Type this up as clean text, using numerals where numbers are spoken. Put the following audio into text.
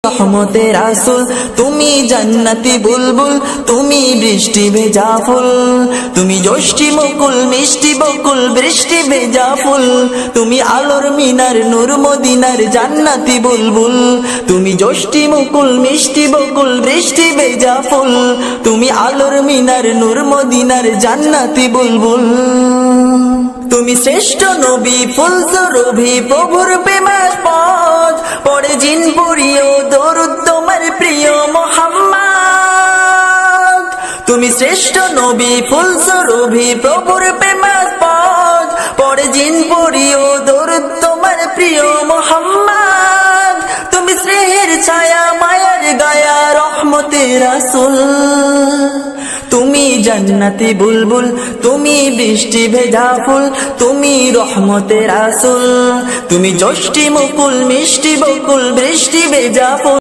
রহমতের রাসূল, তুমি জান্নাতি বুলবুল, তুমি বৃষ্টি ভেজা ফুল, তুমি যষ্টি মুকুল মিষ্টি বকুল বৃষ্টি ভেজা ফুল, তুমি আলোর মিনার নূর মদিনার জান্নাতি বুলবুল, তুমি যষ্টি মুকুল মিষ্টি বকুল বৃষ্টি ভেজা ফুল, তুমি আলোর মিনার নূর মদিনার জান্নাতি বুলবুল। তুমি শ্রেষ্ঠ নবী ফুল সুরভি প্রভুর প্রেমাস্পদ, পড়ে জিন পুরিও দরুদ তোমার প্রিয় মুহাম্মদ। তুমি শ্রেষ্ঠ নবী ফুল সুরভি প্রভুর প্রেমাস্পদ, পড়ে জিন পুরিও দরুদ তোমার প্রিয় মুহাম্মদ। তুমি স্নেহের ছায়া মায়ার গায়া রহমতের রাসূল, তুমি জান্নাতি বুলবুল, তুমি বৃষ্টি ভেজা ফুল, তুমি রহমতের রাসূল, তুমি যষ্টি মুকুল মিষ্টি বকুল বৃষ্টি ভেজা ফুল।